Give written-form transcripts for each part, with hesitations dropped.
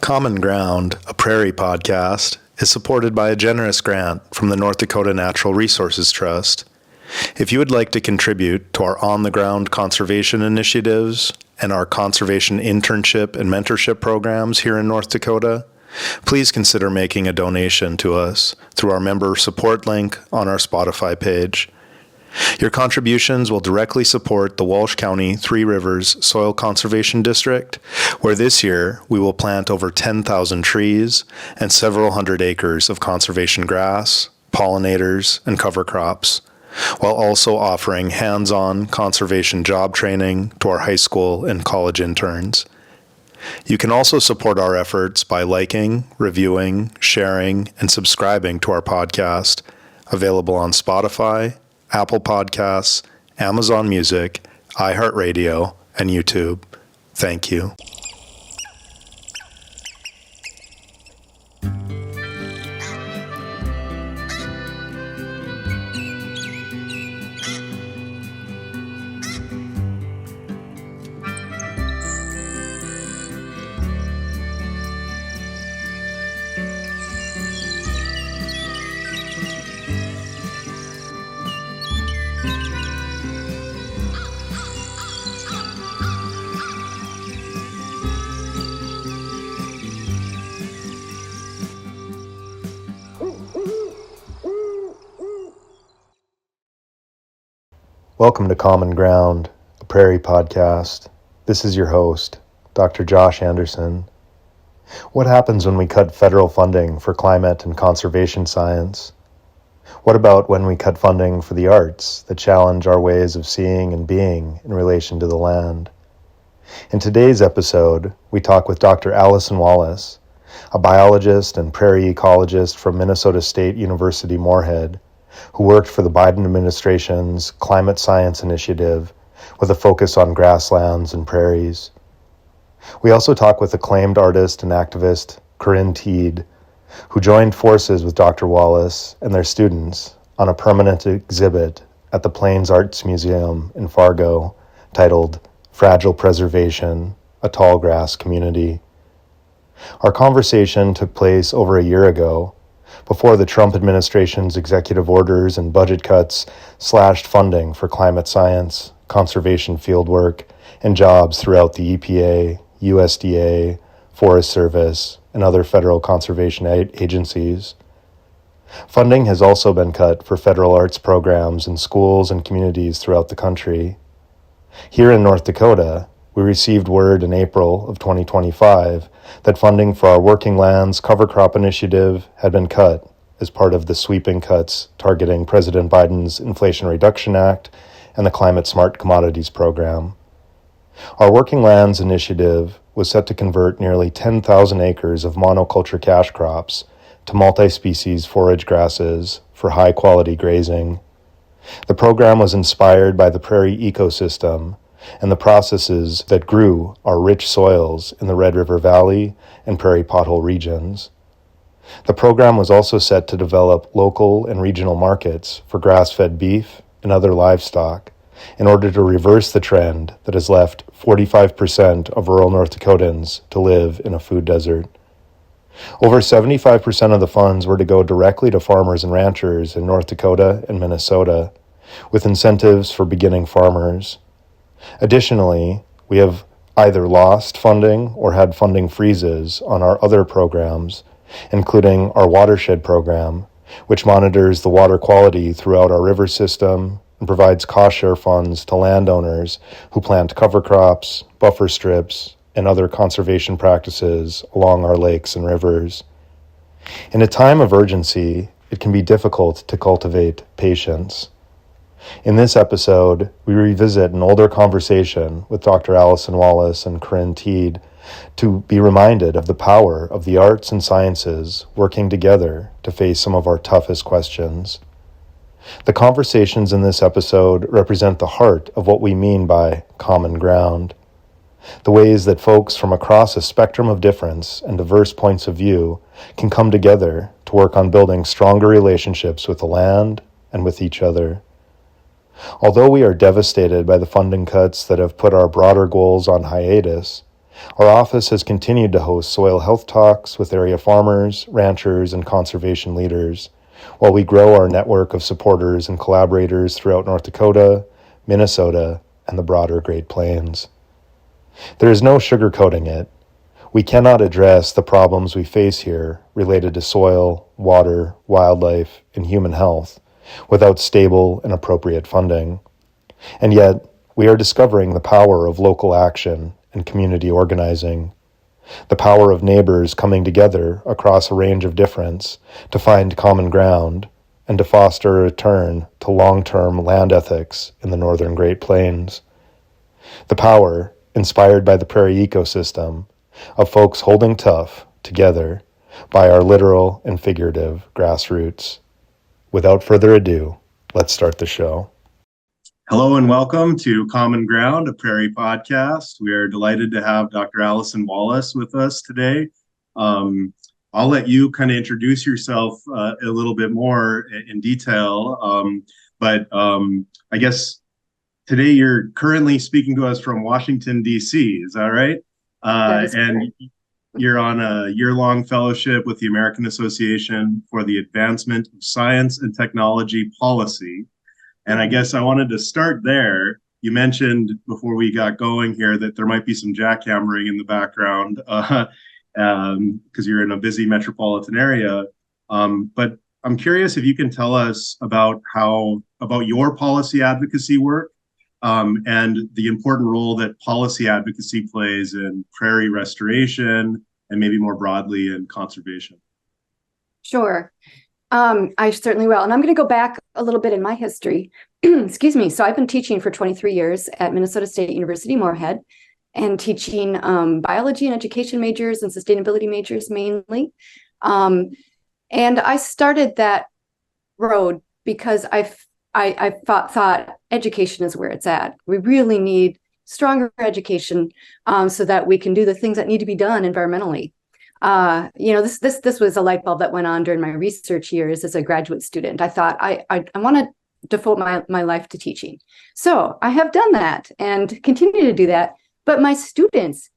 Common Ground, a Prairie Podcast, is supported by a generous grant from the North Dakota Natural Resources Trust. If you would like to contribute to our on-the-ground conservation initiatives and our conservation internship and mentorship programs here in North Dakota, please consider making a donation to us through our member support link on our Spotify page. Your contributions will directly support the Walsh County Three Rivers Soil Conservation District, where this year we will plant over 10,000 trees and several hundred acres of conservation grass, pollinators, and cover crops, while also offering hands-on conservation job training to our high school and college interns. You can also support our efforts by liking, reviewing, sharing, and subscribing to our podcast, available on Spotify, Apple Podcasts, Amazon Music, iHeartRadio, and YouTube. Thank you. Welcome to Common Ground, a Prairie Podcast. This is your host, Dr. Josh Anderson. What happens when we cut federal funding for climate and conservation science? What about when we cut funding for the arts that challenge our ways of seeing and being in relation to the land? In today's episode, we talk with Dr. Alison Wallace, a biologist and prairie ecologist from Minnesota State University Moorhead, who worked for the Biden administration's climate science initiative with a focus on grasslands and prairies. We also talk with acclaimed artist and activist Corinne Teed, who joined forces with Dr. Wallace and their students on a permanent exhibit at the Plains Arts Museum in Fargo titled Fragile Preservation, a Tallgrass Community. Our conversation took place over a year ago, before the Trump administration's executive orders and budget cuts slashed funding for climate science, conservation fieldwork, and jobs throughout the EPA, USDA, Forest Service, and other federal conservation agencies. Funding has also been cut for federal arts programs in schools and communities throughout the country. Here in North Dakota, we received word in April of 2025 that funding for our Working Lands Cover Crop Initiative had been cut as part of the sweeping cuts targeting President Biden's Inflation Reduction Act and the Climate Smart Commodities Program. Our Working Lands Initiative was set to convert nearly 10,000 acres of monoculture cash crops to multi-species forage grasses for high-quality grazing. The program was inspired by the prairie ecosystem and the processes that grew our rich soils in the Red River Valley and Prairie Pothole regions. The program was also set to develop local and regional markets for grass-fed beef and other livestock in order to reverse the trend that has left 45% of rural North Dakotans to live in a food desert. Over 75% of the funds were to go directly to farmers and ranchers in North Dakota and Minnesota, with incentives for beginning farmers. Additionally, we have either lost funding or had funding freezes on our other programs, including our watershed program, which monitors the water quality throughout our river system and provides cost-share funds to landowners who plant cover crops, buffer strips, and other conservation practices along our lakes and rivers. In a time of urgency, it can be difficult to cultivate patience. In this episode, we revisit an older conversation with Dr. Alison Wallace and Corinne Teed to be reminded of the power of the arts and sciences working together to face some of our toughest questions. The conversations in this episode represent the heart of what we mean by common ground, the ways that folks from across a spectrum of difference and diverse points of view can come together to work on building stronger relationships with the land and with each other. Although we are devastated by the funding cuts that have put our broader goals on hiatus, Our office has continued to host soil health talks with area farmers, ranchers, and conservation leaders, while we grow our network of supporters and collaborators throughout North Dakota, Minnesota, and the broader Great Plains. There is no sugarcoating it. We cannot address the problems we face here related to soil, water, wildlife, and human health without stable and appropriate funding. And yet, we are discovering the power of local action and community organizing, the power of neighbors coming together across a range of difference to find common ground and to foster a return to long-term land ethics in the northern Great Plains. The power, inspired by the prairie ecosystem, of folks holding tough together by our literal and figurative grassroots. Without further ado, let's start the show. Hello and welcome to Common Ground, a Prairie Podcast. We are delighted to have Dr. Alison Wallace with us today. I'll let you kind of introduce yourself a little bit more in detail, but I guess today you're currently speaking to us from Washington, D.C., is that right? And you're on a year-long fellowship with the American Association for the Advancement of Science and Technology Policy. And I guess I wanted to start there. You mentioned before we got going here that there might be some jackhammering in the background because you're in a busy metropolitan area. But I'm curious if you can tell us about your policy advocacy work and the important role that policy advocacy plays in prairie restoration and maybe more broadly in conservation. Sure. I certainly will. And I'm going to go back a little bit in my history. Excuse me. So I've been teaching for 23 years at Minnesota State University, Moorhead, and teaching biology and education majors and sustainability majors mainly. And I started that road because I thought education is where it's at. We really need stronger education so that we can do the things that need to be done environmentally. This was a light bulb that went on during my research years as a graduate student. I thought I want to devote my life to teaching. So I have done that and continue to do that. But my students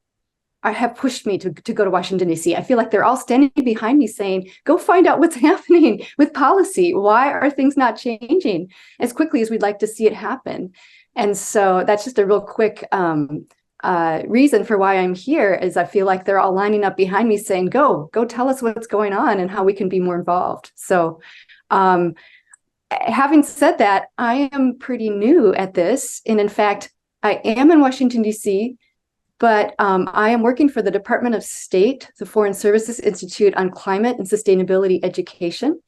have pushed me to go to Washington, D.C. I feel like they're all standing behind me saying, go find out what's happening with policy. Why are things not changing as quickly as we'd like to see it happen? And so that's just a real quick reason for why I'm here is I feel like they're all lining up behind me saying, go tell us what's going on and how we can be more involved. So having said that, I am pretty new at this. And in fact, I am in Washington, D.C., but I am working for the Department of State, the Foreign Services Institute on Climate and Sustainability Education.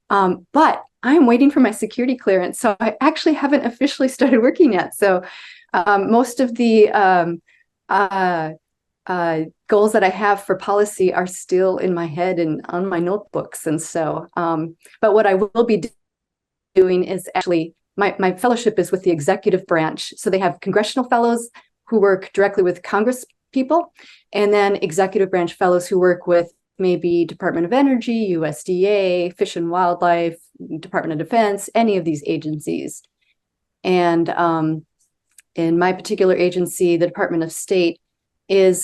But I am waiting for my security clearance. So I actually haven't officially started working yet. So most of the goals that I have for policy are still in my head and on my notebooks. And so, but what I will be doing is actually, my fellowship is with the executive branch. So they have congressional fellows who work directly with Congress people, and then executive branch fellows who work with maybe Department of Energy, USDA, Fish and Wildlife, Department of Defense, any of these agencies. And in my particular agency, the Department of State since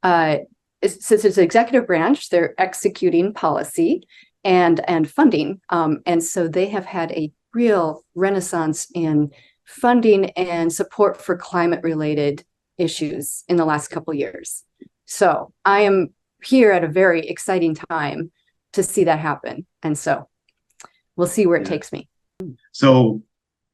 it's an executive branch, they're executing policy and funding. And so they have had a real renaissance in funding and support for climate-related issues in the last couple of years. So I am here at a very exciting time to see that happen. And so we'll see where it takes me. So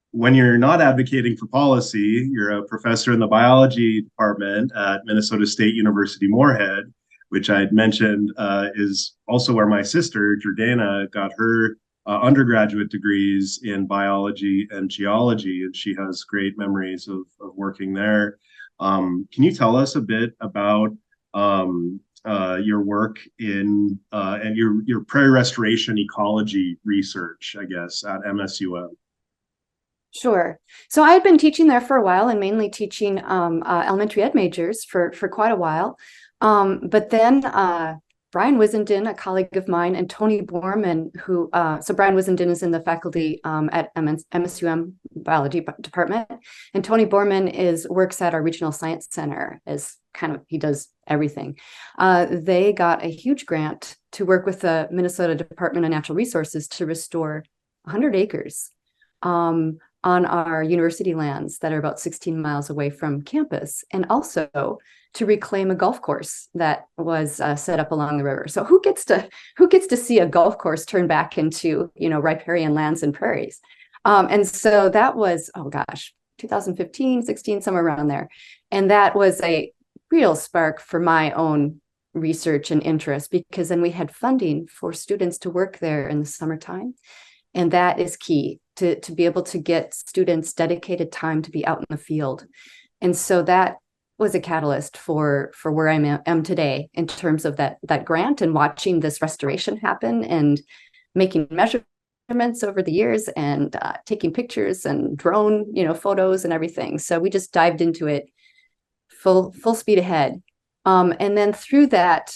when you're not advocating for policy, you're a professor in the biology department at Minnesota State University, Moorhead, which I had mentioned is also where my sister, Jordana, got her undergraduate degrees in biology and geology, and she has great memories of working there. Can you tell us a bit about your work in and your prairie restoration ecology research, I guess, at MSUM? Sure. So I had been teaching there for a while and mainly teaching elementary ed majors for quite a while. But then Brian Wissenden, a colleague of mine, and Tony Borman, who, so Brian Wissenden is in the faculty at MSUM biology department, and Tony Borman works at our regional science center as he does everything. They got a huge grant to work with the Minnesota Department of Natural Resources to restore 100 acres on our university lands that are about 16 miles away from campus, and also to reclaim a golf course that was set up along the river. So who gets to see a golf course turn back into, riparian lands and prairies? And so that was, 2015, 16, somewhere around there. And that was a real spark for my own research and interest, because then we had funding for students to work there in the summertime. And that is key to be able to get students dedicated time to be out in the field. And so that was a catalyst for where I am today in terms of that grant and watching this restoration happen and making measurements over the years and taking pictures and drone, photos and everything. So we just dived into it full speed ahead. And then through that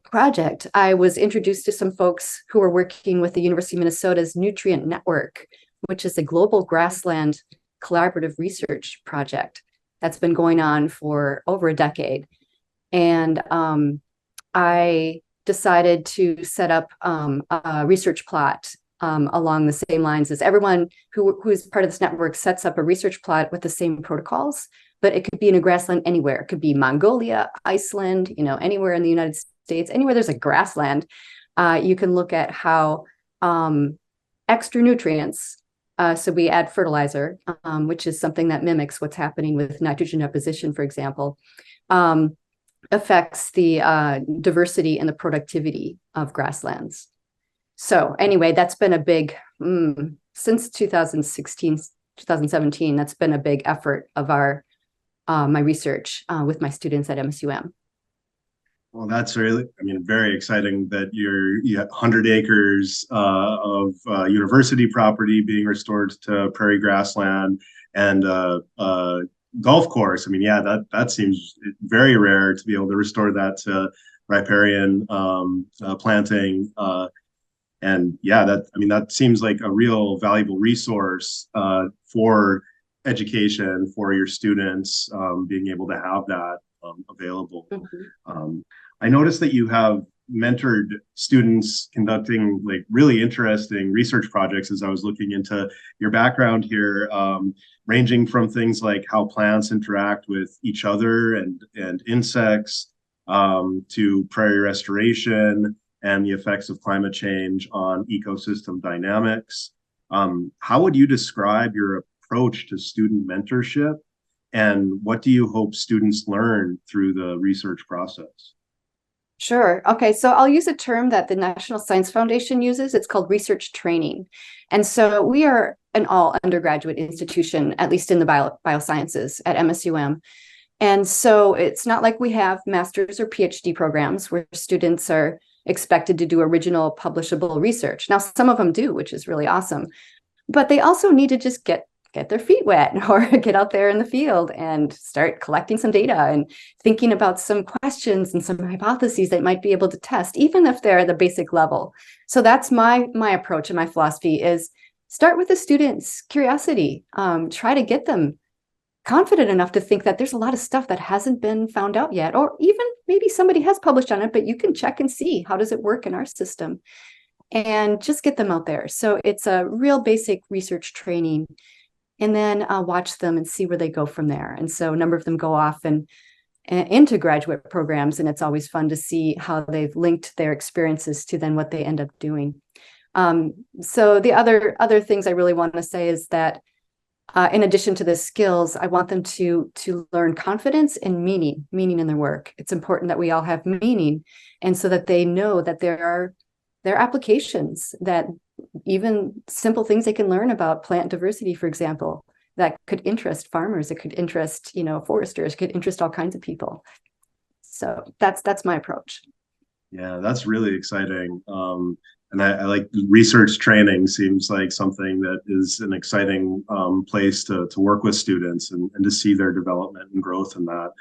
project, I was introduced to some folks who were working with the University of Minnesota's Nutrient Network, which is a global grassland collaborative research project that's been going on for over a decade. And I decided to set up a research plot along the same lines as everyone who is part of this network sets up a research plot with the same protocols, but it could be in a grassland anywhere. It could be Mongolia, Iceland, anywhere in the United States, anywhere there's a grassland. You can look at how extra nutrients, so we add fertilizer, which is something that mimics what's happening with nitrogen deposition, for example, affects the diversity and the productivity of grasslands. So anyway, that's been a big, since 2016, 2017, that's been a big effort of my research with my students at MSUM. Well, that's really, very exciting that you have 100 acres of university property being restored to prairie grassland and golf course. That seems very rare to be able to restore that to riparian planting. That seems like a real valuable resource for education for your students, being able to have that available. Mm-hmm. I noticed that you have mentored students conducting really interesting research projects as I was looking into your background here, ranging from things like how plants interact with each other and insects, to prairie restoration and the effects of climate change on ecosystem dynamics. How would you describe your approach to student mentorship, and what do you hope students learn through the research process? Sure. Okay. So I'll use a term that the National Science Foundation uses. It's called research training. And so we are an all undergraduate institution, at least in the biosciences at MSUM. And so it's not like we have master's or PhD programs where students are expected to do original publishable research. Now, some of them do, which is really awesome, but they also need to just get their feet wet or get out there in the field and start collecting some data and thinking about some questions and some hypotheses that might be able to test, even if they're at the basic level. So that's my approach and my philosophy is start with the students' curiosity. Try to get them confident enough to think that there's a lot of stuff that hasn't been found out yet, or even maybe somebody has published on it, but you can check and see how does it work in our system, and just get them out there. So it's a real basic research training. And then watch them and see where they go from there. And so a number of them go off and into graduate programs, and it's always fun to see how they've linked their experiences to then what they end up doing. So the other things I really want to say is that in addition to the skills, I want them to learn confidence and meaning in their work. It's important that we all have meaning, and so that they know that there are applications, that even simple things they can learn about plant diversity, for example, that could interest farmers, it could interest, foresters, could interest all kinds of people. So that's my approach. Yeah, that's really exciting. And I like research training. Seems like something that is an exciting place to work with students and to see their development and growth in that.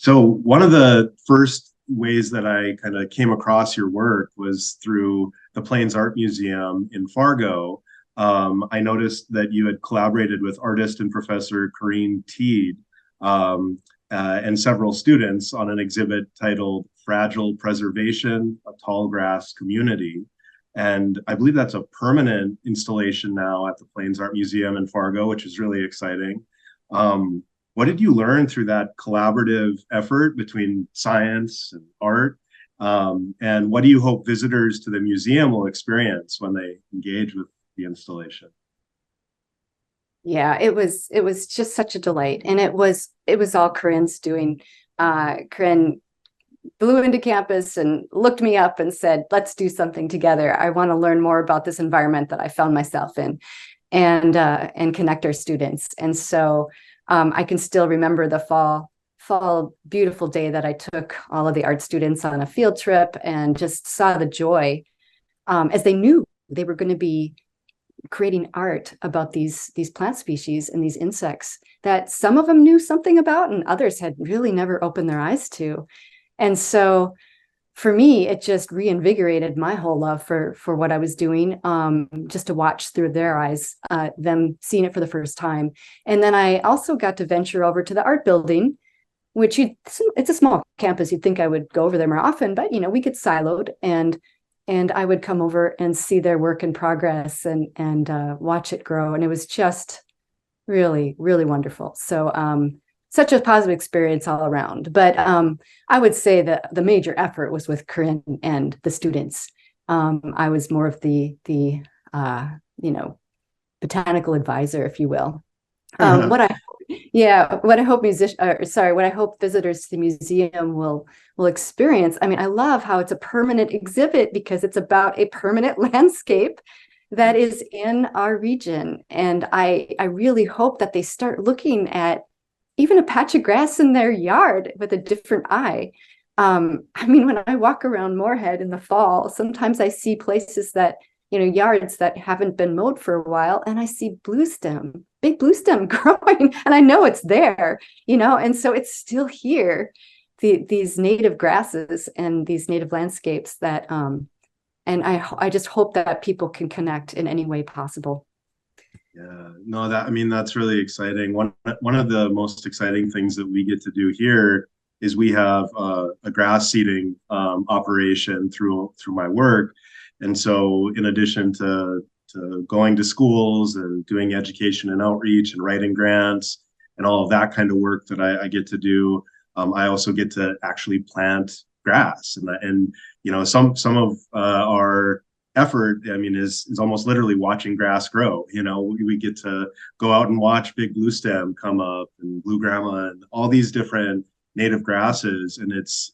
So one of the first ways that I kind of came across your work was through the Plains Art Museum in Fargo. I noticed that you had collaborated with artist and professor Corinne Teed and several students on an exhibit titled Fragile Preservation, a Tallgrass Community. And I believe that's a permanent installation now at the Plains Art Museum in Fargo, which is really exciting. What did you learn through that collaborative effort between science and art? And what do you hope visitors to the museum will experience when they engage with the installation? Yeah, it was just such a delight. And it was all Corinne's doing. Corinne flew into campus and looked me up and said, let's do something together. I want to learn more about this environment that I found myself in and connect our students. And so I can still remember the fall beautiful day that I took all of the art students on a field trip and just saw the joy as they knew they were going to be creating art about these plant species and these insects that some of them knew something about and others had really never opened their eyes to. And so for me, it just reinvigorated my whole love for what I was doing, just to watch through their eyes, them seeing it for the first time. And then I also got to venture over to the art building, which it's a small campus. You'd think I would go over there more often, but we get siloed, and I would come over and see their work in progress and watch it grow. And it was just really, really wonderful. So such a positive experience all around. But I would say that the major effort was with Corinne and the students. I was more of the botanical advisor, if you will. What I hope visitors to the museum will experience. I mean, I love how it's a permanent exhibit because it's about a permanent landscape that is in our region. And I really hope that they start looking at even a patch of grass in their yard with a different eye. I mean, when I walk around Moorhead in the fall, sometimes I see places that, yards that haven't been mowed for a while, and I see big blue stem growing, and I know it's there, and so it's still here, these native grasses and these native landscapes that, and I just hope that people can connect in any way possible. Yeah, no, that's really exciting. One of the most exciting things that we get to do here is we have a grass seeding operation through my work. And so in addition to going to schools and doing education and outreach and writing grants and all of that kind of work that I get to do, I also get to actually plant grass. And some of our effort, is almost literally watching grass grow. We get to go out and watch big blue stem come up and blue grama and all these different native grasses, and it's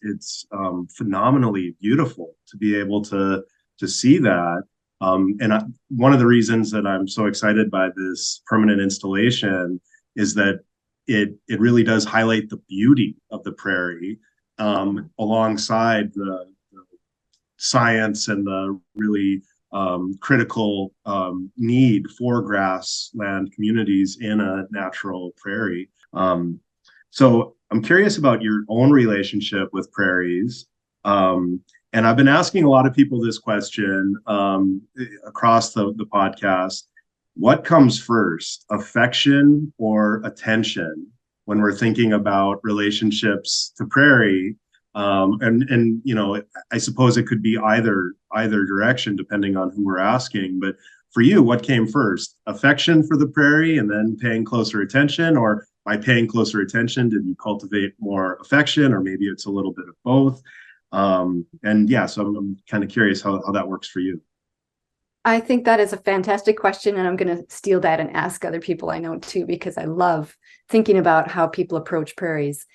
phenomenally beautiful to be able to see that. One of the reasons that I'm so excited by this permanent installation is that it really does highlight the beauty of the prairie, alongside the science and the really critical need for grassland communities in a natural prairie. So I'm curious about your own relationship with prairies. And I've been asking a lot of people this question across the podcast. What comes first, affection or attention, when we're thinking about relationships to prairie? I suppose it could be either direction depending on who we're asking. But for you, what came first? Affection for the prairie and then paying closer attention? Or by paying closer attention, did you cultivate more affection? Or maybe it's a little bit of both. So I'm kind of curious how that works for you. I think that is a fantastic question, and I'm going to steal that and ask other people I know too, because I love thinking about how people approach prairies.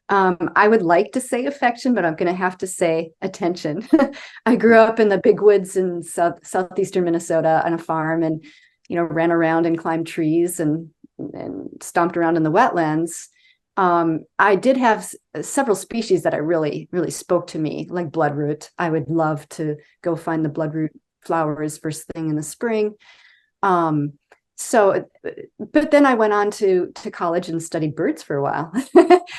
I would like to say affection, but I'm going to have to say attention. I grew up in the big woods in southeastern Minnesota on a farm, and ran around and climbed trees and stomped around in the wetlands. I did have several species that I really, really spoke to me, like bloodroot. I would love to go find the bloodroot flowers first thing in the spring. So, but then I went on to college and studied birds for a while.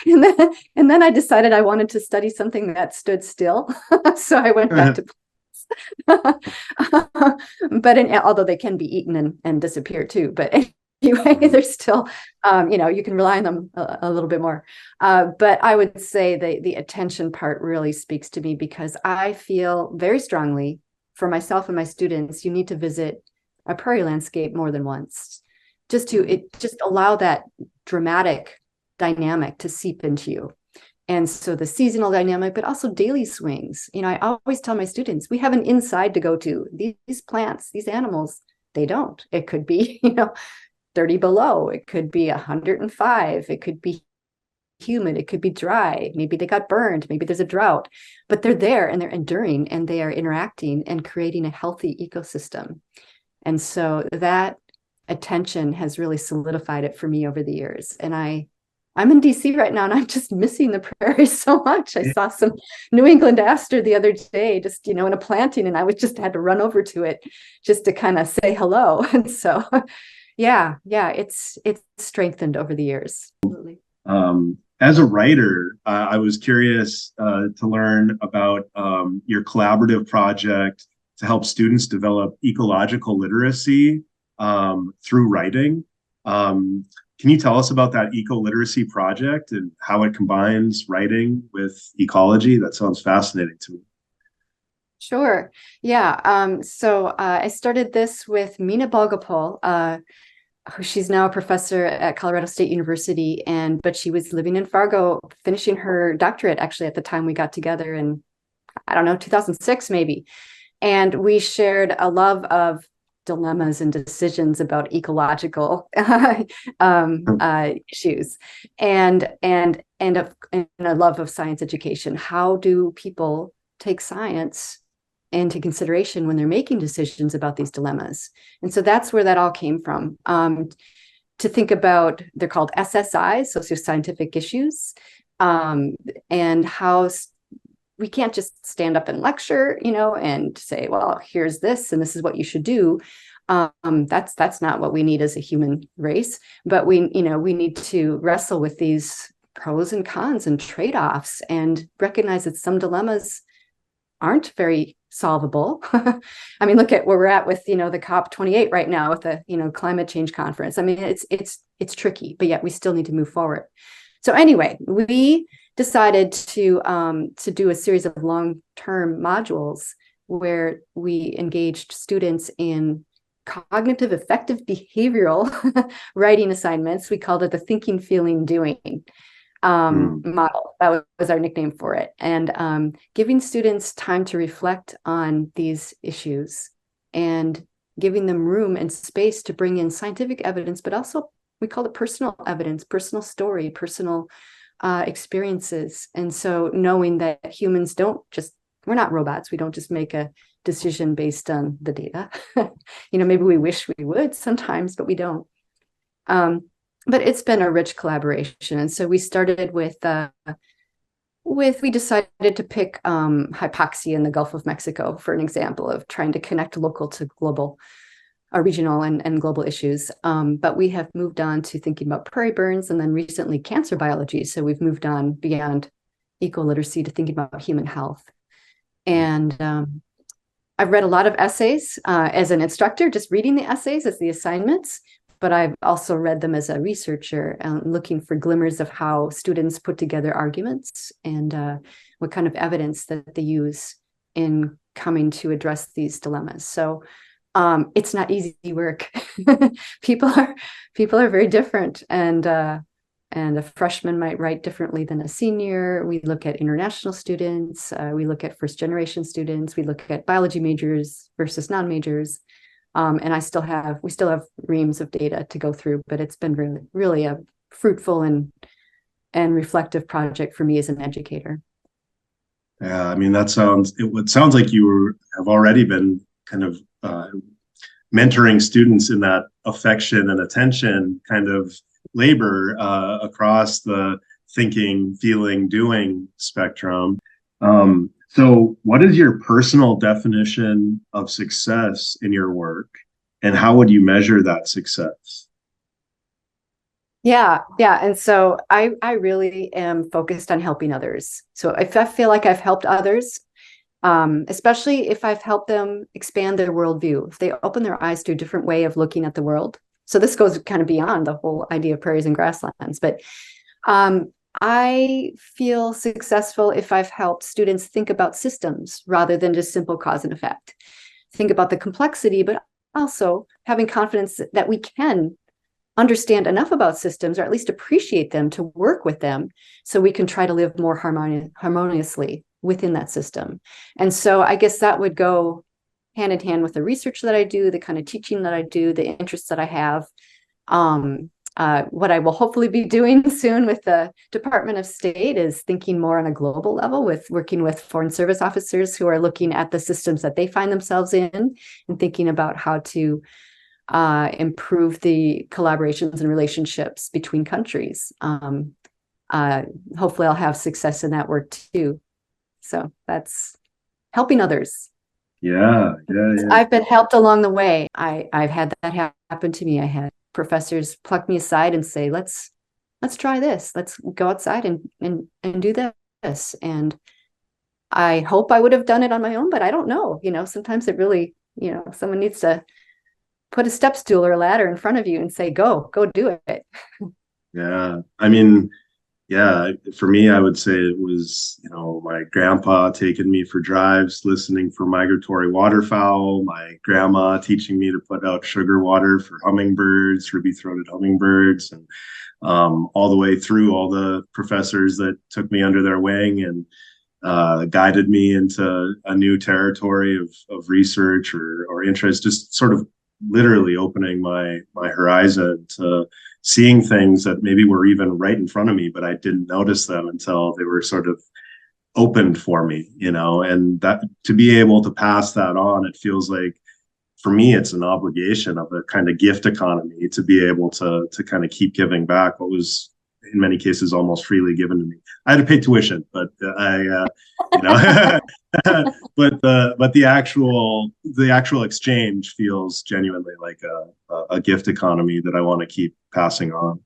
And then I decided I wanted to study something that stood still. So I went back to but although they can be eaten and disappear too, but anyway, they're still, you can rely on them a little bit more. But I would say the attention part really speaks to me, because I feel very strongly for myself and my students, you need to visit a prairie landscape more than once, just allow that dramatic dynamic to seep into you. And so the seasonal dynamic, but also daily swings. I always tell my students, we have an inside to go to. These plants, these animals, they don't. It could be, 30 below. It could be 105. It could be humid. It could be dry. Maybe they got burned. Maybe there's a drought. But they're there and they're enduring and they are interacting and creating a healthy ecosystem. And so that attention has really solidified it for me over the years. And I'm in DC right now, and I'm just missing the prairies so much. I saw some New England aster the other day, just, in a planting, and I had to run over to it just to kind of say hello. And so, yeah, it's strengthened over the years. Absolutely. As a writer, I was curious to learn about your collaborative project to help students develop ecological literacy through writing. Can you tell us about that eco-literacy project and how it combines writing with ecology? That sounds fascinating to me. Sure. Yeah. So I started this with Mina Balgopol. She's now a professor at Colorado State University, but she was living in Fargo, finishing her doctorate actually at the time we got together in, 2006 maybe. And we shared a love of dilemmas and decisions about ecological issues, and a love of science education. How do people take science into consideration when they're making decisions about these dilemmas? And so that's where that all came from. To think about, they're called SSIs, socio-scientific issues, and how we can't just stand up and lecture, and say, well, here's this, and this is what you should do. That's not what we need as a human race, but we need to wrestle with these pros and cons and trade-offs and recognize that some dilemmas aren't very solvable. I mean, look at where we're at with, the COP28 right now with the, climate change conference. I mean, it's tricky, but yet we still need to move forward. So anyway, we decided to do a series of long-term modules where we engaged students in cognitive affective behavioral writing assignments. We called it the thinking, feeling, doing model. That was our nickname for it. And giving students time to reflect on these issues and giving them room and space to bring in scientific evidence, but also we call it personal evidence, personal story, personal experiences. And so knowing that humans we're not robots. We don't just make a decision based on the data. Maybe we wish we would sometimes, but we don't. But it's been a rich collaboration. And so we started we decided to pick hypoxia in the Gulf of Mexico for an example of trying to connect local to global, regional and global issues. But we have moved on to thinking about prairie burns and then recently cancer biology. So we've moved on beyond eco-literacy to thinking about human health. And I've read a lot of essays as an instructor, just reading the essays as the assignments, but I've also read them as a researcher, looking for glimmers of how students put together arguments and what kind of evidence that they use in coming to address these dilemmas. So it's not easy work. People are very different, and a freshman might write differently than a senior. We look at international students. We look at first generation students. We look at biology majors versus non-majors. And we still have reams of data to go through, but it's been really, really a fruitful and reflective project for me as an educator. Yeah, I mean, it sounds like you have already been kind of mentoring students in that affection and attention kind of labor across the thinking, feeling, doing spectrum. So what is your personal definition of success in your work? And how would you measure that success? Yeah. And so I really am focused on helping others. So if I feel like I've helped others, especially if I've helped them expand their worldview, if they open their eyes to a different way of looking at the world. So this goes kind of beyond the whole idea of prairies and grasslands, but I feel successful if I've helped students think about systems rather than just simple cause and effect. Think about the complexity, but also having confidence that we can understand enough about systems, or at least appreciate them, to work with them so we can try to live more harmoniously within that system. And so I guess that would go hand in hand with the research that I do, the kind of teaching that I do, the interests that I have. What I will hopefully be doing soon with the Department of State is thinking more on a global level, with working with foreign service officers who are looking at the systems that they find themselves in and thinking about how to improve the collaborations and relationships between countries. Hopefully I'll have success in that work too. So that's helping others. Yeah. I've been helped along the way. I've had that happen to me. I had professors pluck me aside and say, let's try this. Let's go outside and do this. And I hope I would have done it on my own, but I don't know. Sometimes it really, someone needs to put a step stool or a ladder in front of you and say, go do it. Yeah. I mean, yeah, for me, I would say it was, my grandpa taking me for drives, listening for migratory waterfowl, my grandma teaching me to put out sugar water for hummingbirds, ruby-throated hummingbirds, and all the way through all the professors that took me under their wing and guided me into a new territory of research or interest, just sort of literally opening my horizon to seeing things that maybe were even right in front of me, but I didn't notice them until they were sort of opened for me, and that to be able to pass that on, it feels like for me, it's an obligation of a kind of gift economy to be able to kind of keep giving back what was in many cases almost freely given to me. I had to pay tuition, but but the actual exchange feels genuinely like a gift economy that I want to keep passing on.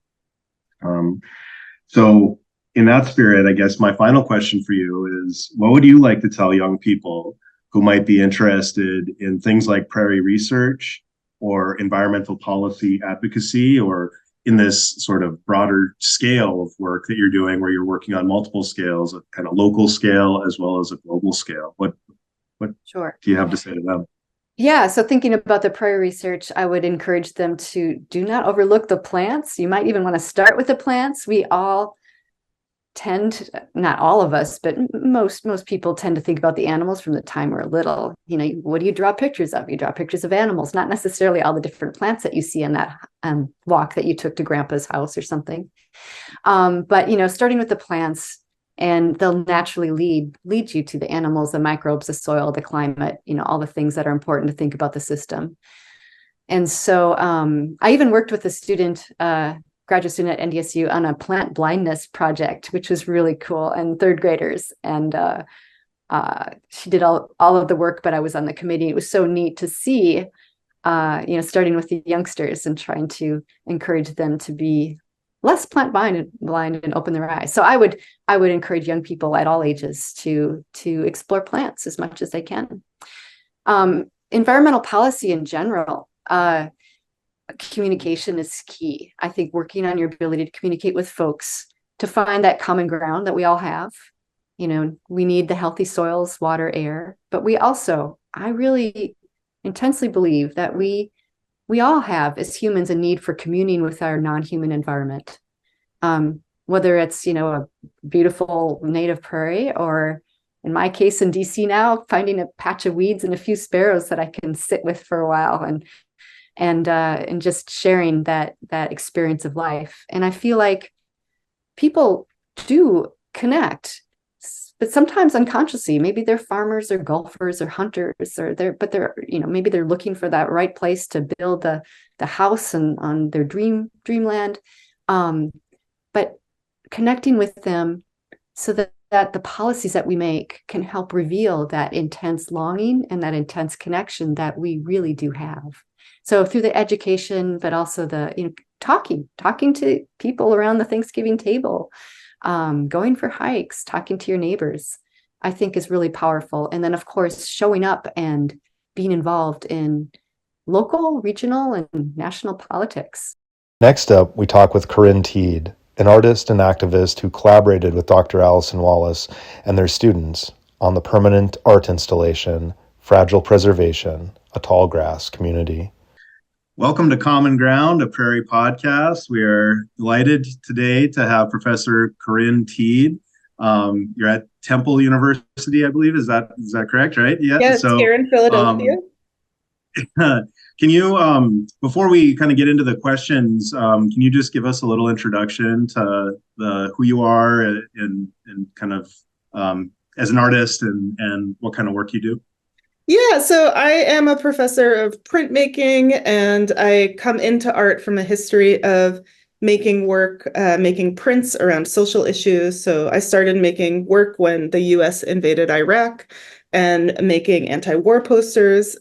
So in that spirit, I guess my final question for you is, what would you like to tell young people who might be interested in things like prairie research or environmental policy advocacy, or in this sort of broader scale of work that you're doing, where you're working on multiple scales, a kind of local scale as well as a global scale? What Sure. do you have to say to them? Yeah, so thinking about the prairie research, I would encourage them to do not overlook the plants. You might even want to start with the plants. We all tend, not all of us, but most people tend to think about the animals from the time we're little. What do you draw pictures of? You draw pictures of animals, not necessarily all the different plants that you see in that walk that you took to grandpa's house or something. But starting with the plants, and they'll naturally lead you to the animals, the microbes, the soil, the climate, all the things that are important to think about the system. And so I even worked with a student, graduate student at NDSU, on a plant blindness project, which was really cool, and third graders. And she did all of the work, but I was on the committee. It was so neat to see, starting with the youngsters and trying to encourage them to be less plant blind and open their eyes. So I would encourage young people at all ages to explore plants as much as they can. Environmental policy in general, communication is key. I think working on your ability to communicate with folks, to find that common ground that we all have. We need the healthy soils, water, air, but I really intensely believe that we all have, as humans, a need for communing with our non-human environment. Whether it's, a beautiful native prairie, or in my case in DC now, finding a patch of weeds and a few sparrows that I can sit with for a while and just sharing that experience of life. And I feel like people do connect, but sometimes unconsciously. Maybe they're farmers or golfers or hunters, or maybe they're looking for that right place to build the house on their dreamland. But connecting with them so that the policies that we make can help reveal that intense longing and that intense connection that we really do have. So through the education, but also the, talking to people around the Thanksgiving table, going for hikes, talking to your neighbors, I think is really powerful. And then, of course, showing up and being involved in local, regional, and national politics. Next up, we talk with Corinne Teed, an artist and activist who collaborated with Dr. Alison Wallace and their students on the permanent art installation, Fragile Preservation, a Tallgrass Community. Welcome to Common Ground, a Prairie Podcast. We are delighted today to have Professor Corinne Teed. You're at Temple University, I believe. Is that correct, right? Yeah, it's here in Philadelphia. Can you, before we kind of get into the questions, can you just give us a little introduction to who you are and kind of as an artist and what kind of work you do? Yeah, so I am a professor of printmaking, and I come into art from a history of making work, making prints around social issues. So I started making work when the US invaded Iraq and making anti-war posters.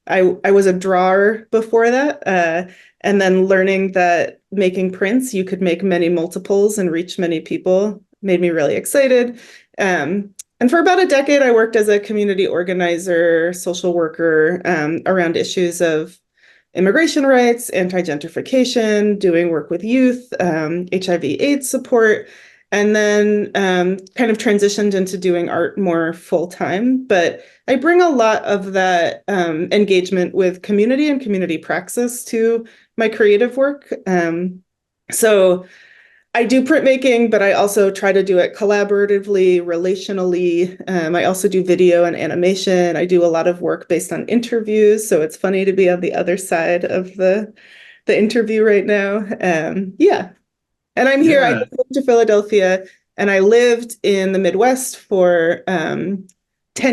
I was a drawer before that, and then learning that making prints, you could make many multiples and reach many people, made me really excited. And for about a decade, I worked as a community organizer, social worker, around issues of immigration rights, anti-gentrification, doing work with youth, HIV/AIDS support, and then kind of transitioned into doing art more full-time. But I bring a lot of that engagement with community and community praxis to my creative work. So I do printmaking, but I also try to do it collaboratively, relationally. I also do video and animation. I do a lot of work based on interviews, so it's funny to be on the other side of the interview right now. Yeah, and I'm here. I moved to Philadelphia, and I lived in the Midwest for 10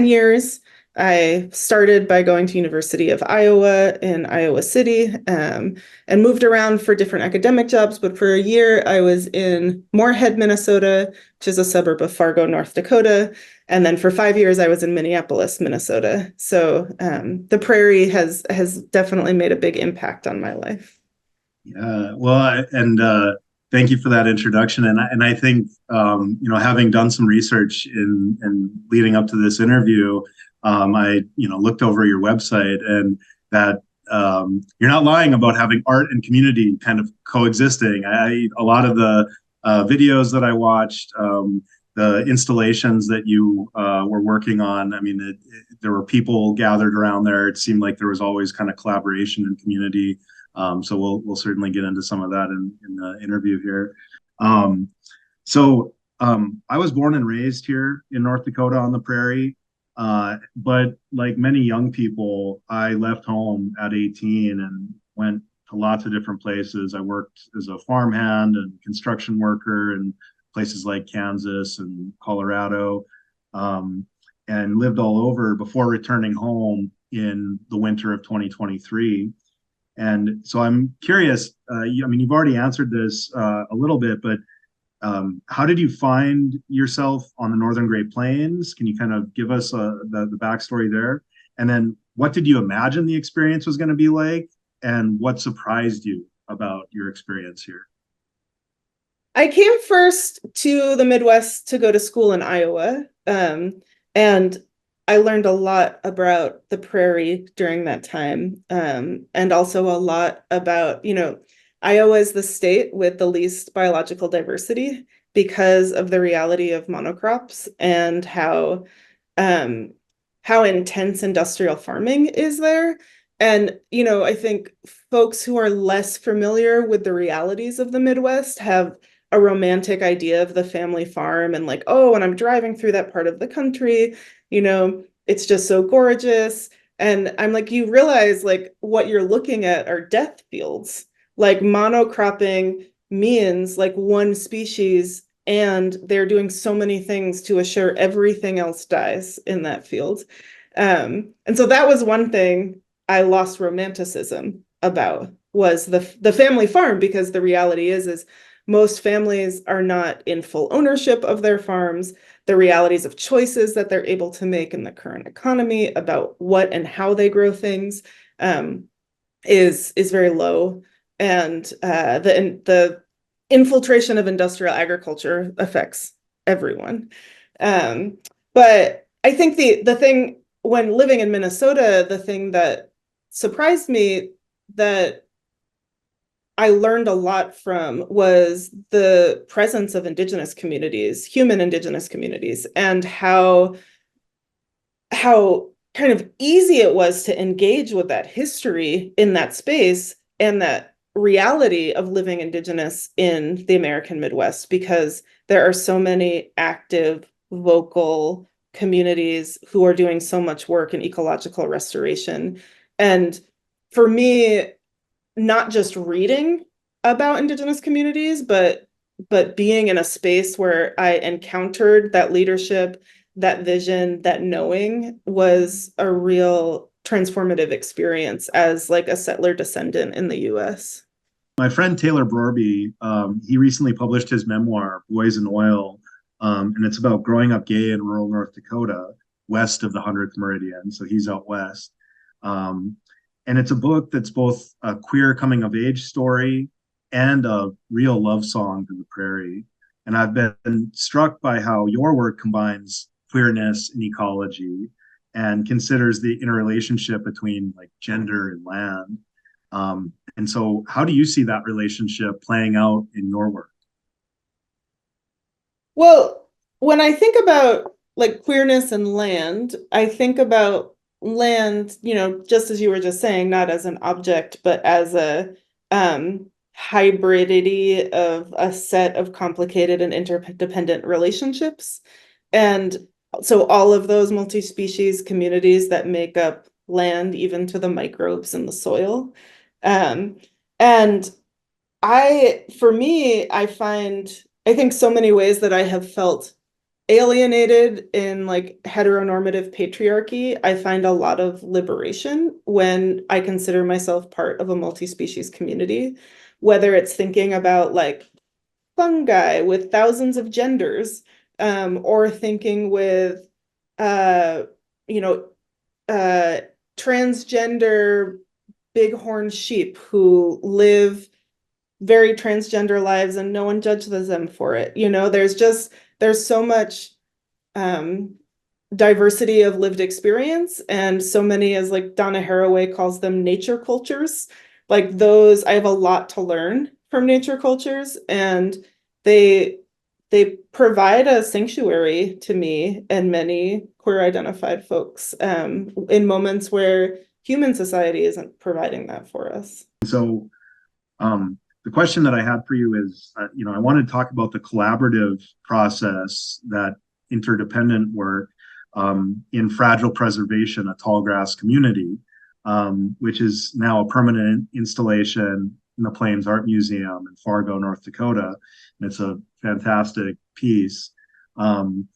years. I started by going to University of Iowa in Iowa City, and moved around for different academic jobs. But for a year, I was in Moorhead, Minnesota, which is a suburb of Fargo, North Dakota. And then for 5 years, I was in Minneapolis, Minnesota. So the Prairie has definitely made a big impact on my life. Yeah, well, thank you for that introduction. And I think, having done some research in leading up to this interview, I looked over your website, and that you're not lying about having art and community kind of coexisting. A lot of the videos that I watched, the installations that you were working on, I mean, there were people gathered around there. It seemed like there was always kind of collaboration and community. So we'll certainly get into some of that in the interview here. So I was born and raised here in North Dakota on the Prairie. But like many young people, I left home at 18 and went to lots of different places. I worked as a farmhand and construction worker in places like Kansas and Colorado, and lived all over before returning home in the winter of 2023. And so I'm curious, you've already answered this a little bit, but how did you find yourself on the Northern Great Plains? Can you kind of give us the backstory there? And then what did you imagine the experience was going to be like? And what surprised you about your experience here? I came first to the Midwest to go to school in Iowa. And I learned a lot about the Prairie during that time. And also a lot about, Iowa is the state with the least biological diversity because of the reality of monocrops and how intense industrial farming is there. And, I think folks who are less familiar with the realities of the Midwest have a romantic idea of the family farm and like, oh, when I'm driving through that part of the country, it's just so gorgeous. And I'm like, you realize like what you're looking at are death fields. Like monocropping means like one species, and they're doing so many things to assure everything else dies in that field. And so that was one thing I lost romanticism about, was the family farm, because the reality is most families are not in full ownership of their farms. The realities of choices that they're able to make in the current economy about what and how they grow things. is very low, and the infiltration of industrial agriculture affects everyone. But I think the thing when living in Minnesota, the thing that surprised me that I learned a lot from was the presence of indigenous communities, human indigenous communities, and how kind of easy it was to engage with that history in that space and that reality of living indigenous in the American Midwest, because there are so many active, vocal communities who are doing so much work in ecological restoration. And for me, not just reading about indigenous communities, but being in a space where I encountered that leadership, that vision, that knowing was a real transformative experience as like a settler descendant in the US. My friend Taylor Brorby, he recently published his memoir, Boys in Oil, and it's about growing up gay in rural North Dakota, west of the 100th meridian. So he's out west. And it's a book that's both a queer coming of age story and a real love song to the prairie. And I've been struck by how your work combines queerness and ecology and considers the interrelationship between like gender and land. And so how do you see that relationship playing out in your work? Well, when I think about like queerness and land, I think about land, just as you were just saying, not as an object, but as a hybridity of a set of complicated and interdependent relationships. And so all of those multi-species communities that make up land, even to the microbes in the soil. And for me, I think so many ways that I have felt alienated in like heteronormative patriarchy, I find a lot of liberation when I consider myself part of a multi-species community, whether it's thinking about like fungi with thousands of genders, or thinking with, you know, transgender bighorn sheep who live very transgender lives and no one judges them for it. There's so much diversity of lived experience, and so many, as like Donna Haraway calls them, nature cultures. Like those, I have a lot to learn from nature cultures, and they provide a sanctuary to me and many queer identified folks in moments where human society isn't providing that for us. So the question that I had for you is, I want to talk about the collaborative process, that interdependent work in fragile preservation, a Tallgrass Community, which is now a permanent installation in the Plains Art Museum in Fargo, North Dakota. And it's a fantastic piece. I'm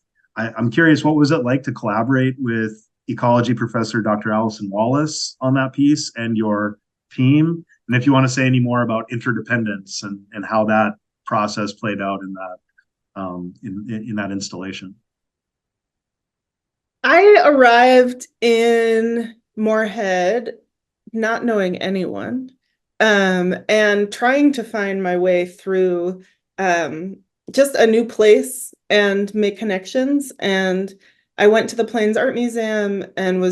curious, what was it like to collaborate with ecology professor Dr. Alison Wallace on that piece and your team? And if you want to say any more about interdependence and how that process played out in that in that installation. I arrived in Moorhead not knowing anyone, and trying to find my way through just a new place and make connections. And I went to the Plains Art Museum and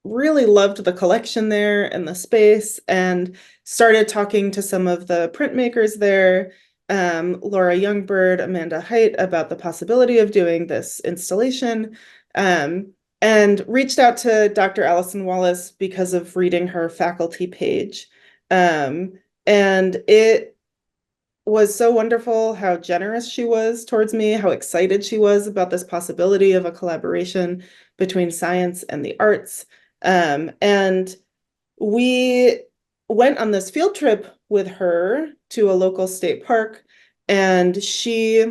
really loved the collection there and the space, and started talking to some of the printmakers there, Laura Youngbird, Amanda Height, about the possibility of doing this installation, and reached out to Dr. Alison Wallace because of reading her faculty page. And it was so wonderful how generous she was towards me, how excited she was about this possibility of a collaboration between science and the arts. And we went on this field trip with her to a local state park, and she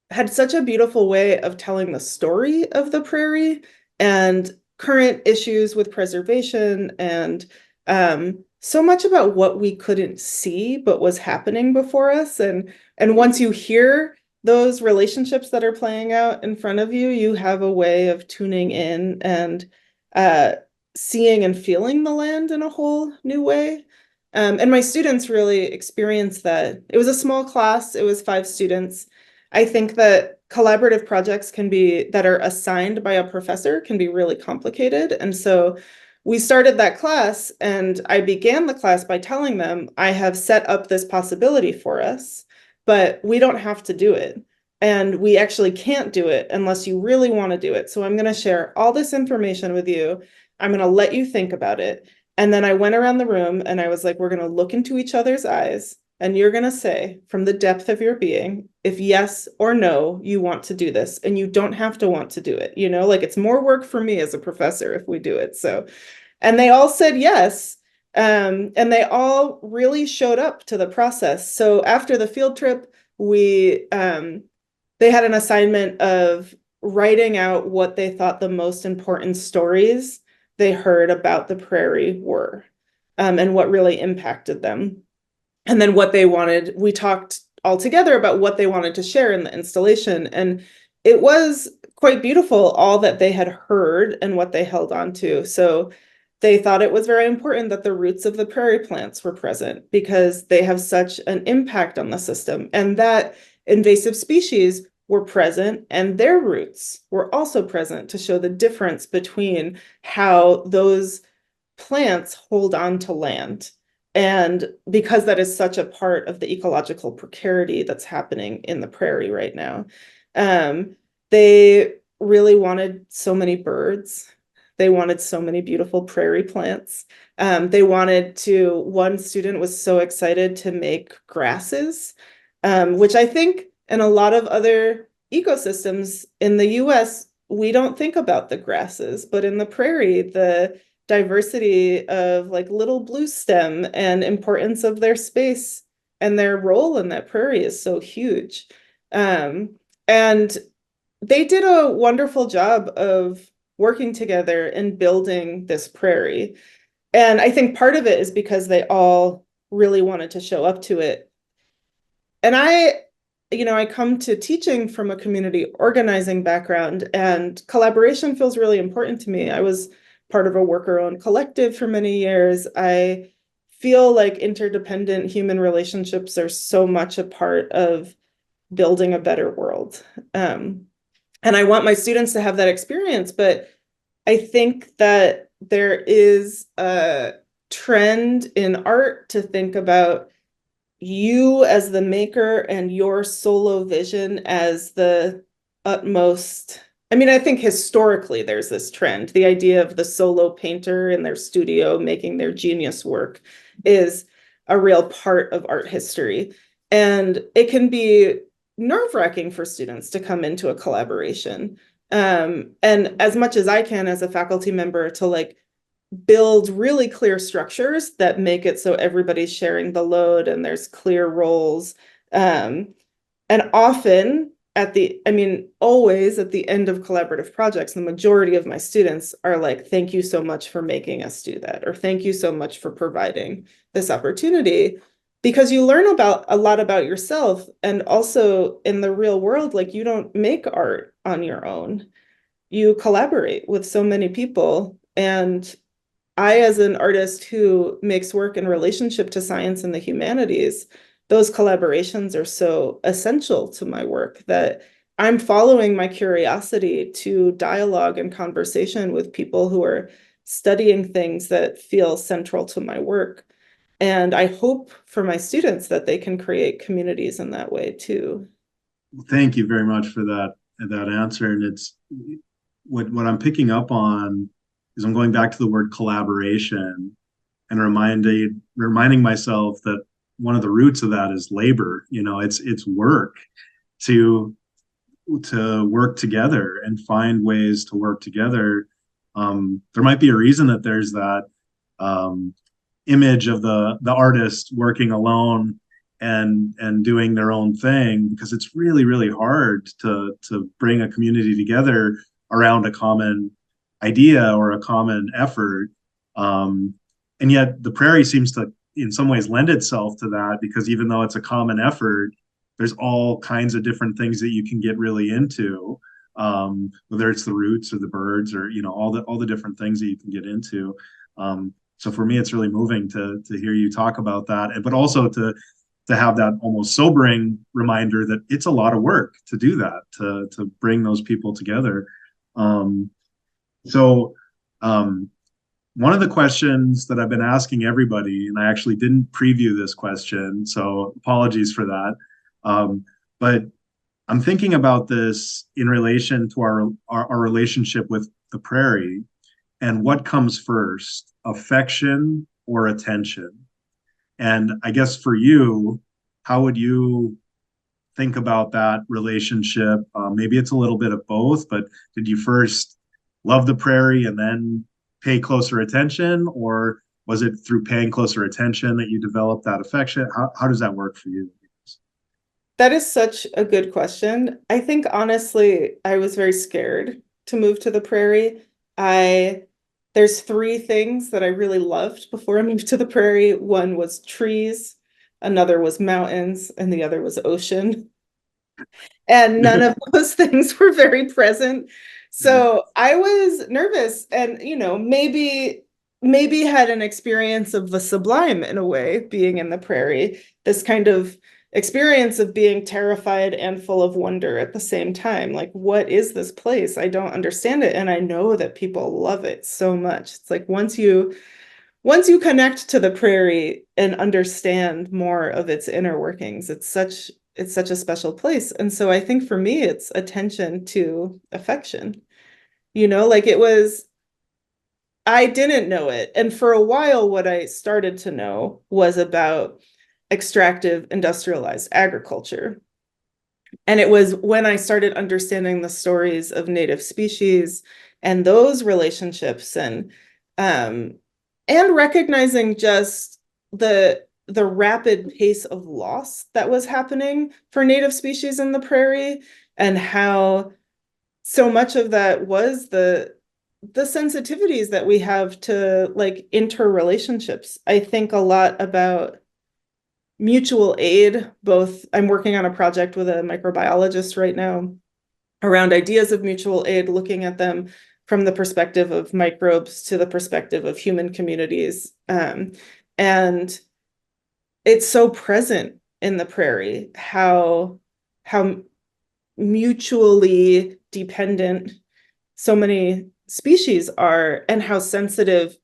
had such a beautiful way of telling the story of the prairie and current issues with preservation, and so much about what we couldn't see but was happening before us. And once you hear those relationships that are playing out in front of you, you have a way of tuning in and seeing and feeling the land in a whole new way. And my students really experienced that. It was a small class, it was 5 students. I think that collaborative projects that are assigned by a professor can be really complicated. And so we started that class, and I began the class by telling them, I have set up this possibility for us, but we don't have to do it. And we actually can't do it unless you really want to do it. So I'm going to share all this information with you. I'm going to let you think about it. And then I went around the room and I was like, we're going to look into each other's eyes, and you're going to say from the depth of your being, if yes or no, you want to do this. And you don't have to want to do it. Like, it's more work for me as a professor if we do it. So, and they all said yes. And they all really showed up to the process. So after the field trip, they had an assignment of writing out what they thought the most important stories they heard about the prairie were, and what really impacted them. And then what they wanted, we talked all together about what they wanted to share in the installation. And it was quite beautiful, all that they had heard and what they held on to. So they thought it was very important that the roots of the prairie plants were present because they have such an impact on the system, and that invasive species were present and their roots were also present to show the difference between how those plants hold on to land. And because that is such a part of the ecological precarity that's happening in the prairie right now, they really wanted so many birds. They wanted so many beautiful prairie plants. One student was so excited to make grasses, which I think in a lot of other ecosystems in the US, we don't think about the grasses, but in the prairie, the diversity of like little blue stem and importance of their space and their role in that prairie is so huge. And they did a wonderful job of working together and building this prairie. And I think part of it is because they all really wanted to show up to it. And I come to teaching from a community organizing background, and collaboration feels really important to me. I was part of a worker-owned collective for many years. I feel like interdependent human relationships are so much a part of building a better world. And I want my students to have that experience, but I think that there is a trend in art to think about you as the maker and your solo vision as the utmost. I mean, I think historically there's this trend. The idea of the solo painter in their studio making their genius work is a real part of art history. And it can be nerve-wracking for students to come into a collaboration. And as much as I can as a faculty member to like build really clear structures that make it so everybody's sharing the load and there's clear roles. And often always at the end of collaborative projects, the majority of my students are like, thank you so much for making us do that, or thank you so much for providing this opportunity, because you learn a lot about yourself. And also in the real world, like, you don't make art on your own. You collaborate with so many people. And I, as an artist who makes work in relationship to science and the humanities, those collaborations are so essential to my work that I'm following my curiosity to dialogue and conversation with people who are studying things that feel central to my work. And I hope for my students that they can create communities in that way too. Thank you very much for that answer. And it's what I'm picking up on is I'm going back to the word collaboration and reminding myself that one of the roots of that is labor. It's work to work together and find ways to work together. There might be a reason that there's that image of the artist working alone and doing their own thing, because it's really, really hard to bring a community together around a common idea or a common effort. And yet the prairie seems to in some ways lend itself to that, because even though it's a common effort, there's all kinds of different things that you can get really into. whether it's the roots or the birds or, all the different things that you can get into. So for me, it's really moving to hear you talk about that, but also to have that almost sobering reminder that it's a lot of work to do that, to bring those people together. So one of the questions that I've been asking everybody, and I actually didn't preview this question, so apologies for that. But I'm thinking about this in relation to our relationship with the prairie and what comes first, affection or attention? And I guess for you, how would you think about that relationship? Maybe it's a little bit of both, but did you first love the prairie and then pay closer attention, or was it through paying closer attention that you developed that affection? How does that work for you? That is such a good question. I think honestly, I was very scared to move to the prairie. There's three things that I really loved before I moved to the prairie. One was trees, another was mountains, and the other was ocean. And none of those things were very present. So I was nervous and, maybe had an experience of the sublime in a way, being in the prairie, this kind of experience of being terrified and full of wonder at the same time. Like, what is this place? I don't understand it. And I know that people love it so much. It's like once you connect to the prairie and understand more of its inner workings, it's such a special place. And so I think for me, it's attention to affection. I didn't know it. And for a while, what I started to know was about extractive industrialized agriculture. And it was when I started understanding the stories of native species and those relationships and recognizing just the rapid pace of loss that was happening for native species in the prairie, and how so much of that was the sensitivities that we have to like interrelationships. I think a lot about mutual aid. I'm working on a project with a microbiologist right now around ideas of mutual aid, looking at them from the perspective of microbes to the perspective of human communities. And it's so present in the prairie, how mutually dependent so many species are, and how sensitive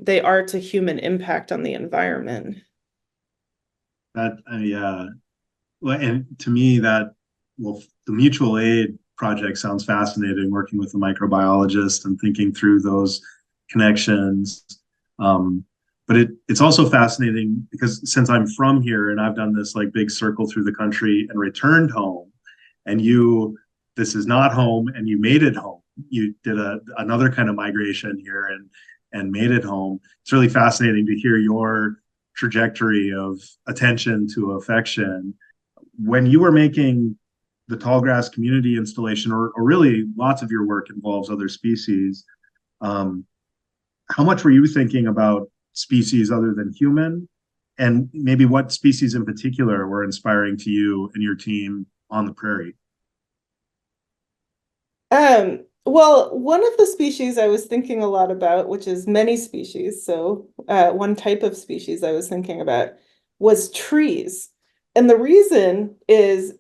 they are to human impact on the environment. Well, and to me the mutual aid project sounds fascinating, working with a microbiologist and thinking through those connections. But it's also fascinating because since I'm from here and I've done this like big circle through the country and returned home, and this is not home and you made it home. You did another kind of migration here and made it home. It's really fascinating to hear your trajectory of attention to affection. When you were making the Tallgrass Community installation, or really lots of your work involves other species, how much were you thinking about species other than human? And maybe what species in particular were inspiring to you and your team on the prairie? Well, one of the species I was thinking a lot about, which is many species, so one type of species I was thinking about was trees. And the reason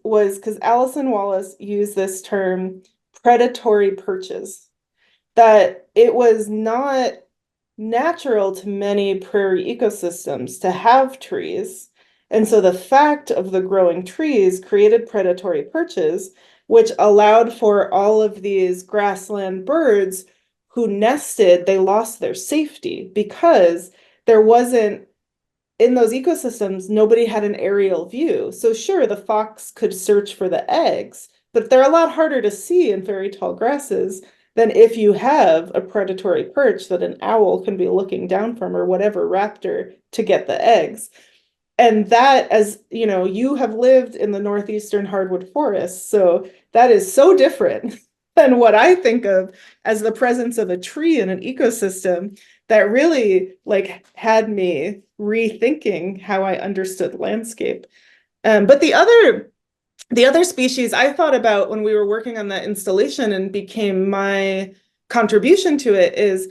was because Alison Wallace used this term, predatory perches, that it was not natural to many prairie ecosystems to have trees. And so the fact of the growing trees created predatory perches, which allowed for all of these grassland birds who nested. They lost their safety because there wasn't, in those ecosystems, nobody had an aerial view. So sure, the fox could search for the eggs, but they're a lot harder to see in very tall grasses than if you have a predatory perch that an owl can be looking down from, or whatever raptor, to get the eggs. And that, as you know, you have lived in the northeastern hardwood forests, so that is so different than what I think of as the presence of a tree in an ecosystem, that really like had me rethinking how I understood landscape. But the The other species I thought about when we were working on that installation and became my contribution to it is,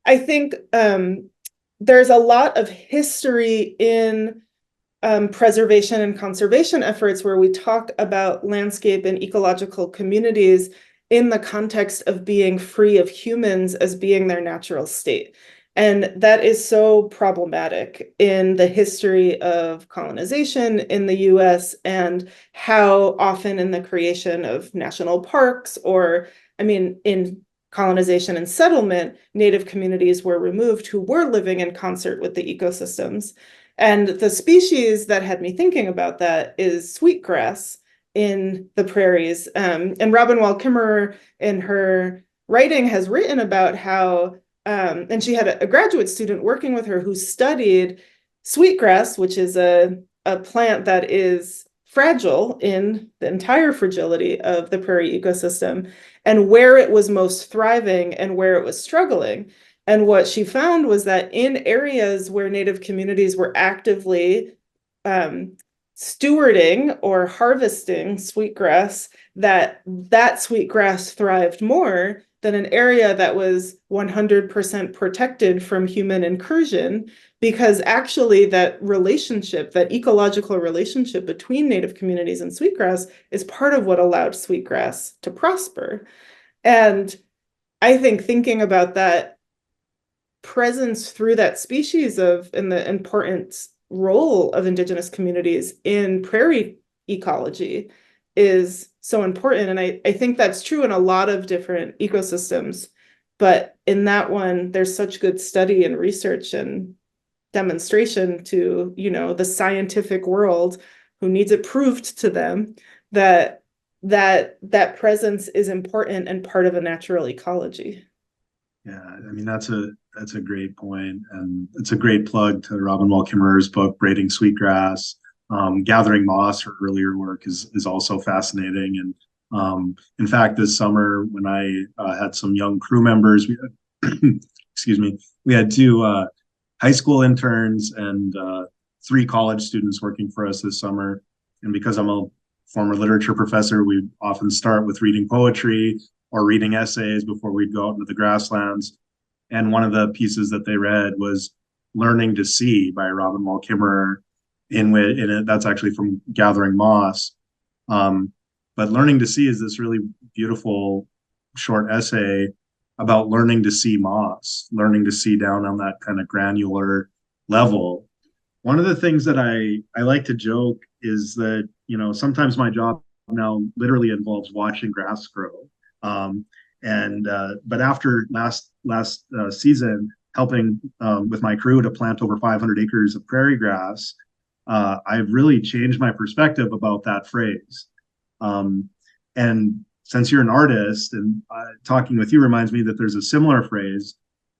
I think there's a lot of history in preservation and conservation efforts where we talk about landscape and ecological communities in the context of being free of humans as being their natural state. And that is so problematic in the history of colonization in the US, and how often in the creation of national parks, or, I mean, in colonization and settlement, Native communities were removed who were living in concert with the ecosystems. And the species that had me thinking about that is sweetgrass in the prairies. And Robin Wall Kimmerer in her writing has written about how, and she had a graduate student working with her who studied sweetgrass, which is a plant that is fragile in the entire fragility of the prairie ecosystem, and where it was most thriving and where it was struggling. And what she found was that in areas where Native communities were actively stewarding or harvesting sweetgrass, that sweetgrass thrived more than an area that was 100% protected from human incursion, because actually that relationship, that ecological relationship between Native communities and sweetgrass, is part of what allowed sweetgrass to prosper. And I think thinking about that presence through that species and the important role of Indigenous communities in prairie ecology is so important. And I think that's true in a lot of different ecosystems. But in that one, there's such good study and research and demonstration to, the scientific world who needs it proved to them that presence is important and part of a natural ecology. Yeah, I mean, that's a great point, and it's a great plug to Robin Wall Kimmerer's book, Braiding Sweetgrass. Gathering Moss, her earlier work is also fascinating. And in fact, this summer when I had some young crew members, we had, excuse me, we had two high school interns and 3 college students working for us this summer. And because I'm a former literature professor, we often start with reading poetry or reading essays before we'd go out into the grasslands. And one of the pieces that they read was Learning to See by Robin Wall Kimmerer, that's actually from Gathering Moss. But Learning to See is this really beautiful short essay about learning to see moss, learning to see down on that kind of granular level. One of the things that I like to joke is that, sometimes my job now literally involves watching grass grow. But after last season, helping with my crew to plant over 500 acres of prairie grass, I've really changed my perspective about that phrase. And since you're an artist, and talking with you reminds me that there's a similar phrase,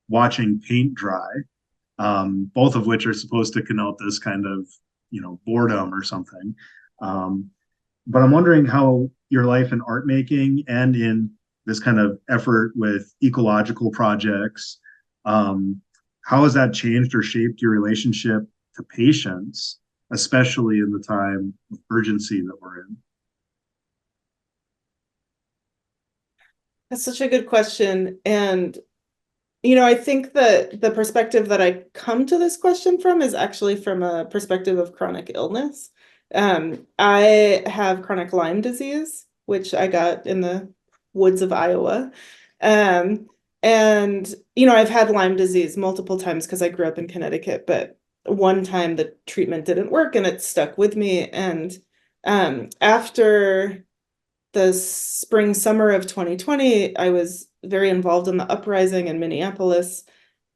watching paint dry, both of which are supposed to connote this kind of, boredom or something. But I'm wondering how your life in art making and in this kind of effort with ecological projects, how has that changed or shaped your relationship to patience, especially in the time of urgency that we're in? That's such a good question. And, I think that the perspective that I come to this question from is actually from a perspective of chronic illness. I have chronic Lyme disease, which I got in the woods of Iowa. And, I've had Lyme disease multiple times because I grew up in Connecticut, but one time the treatment didn't work and it stuck with me. And after the summer of 2020, I was very involved in the uprising in Minneapolis.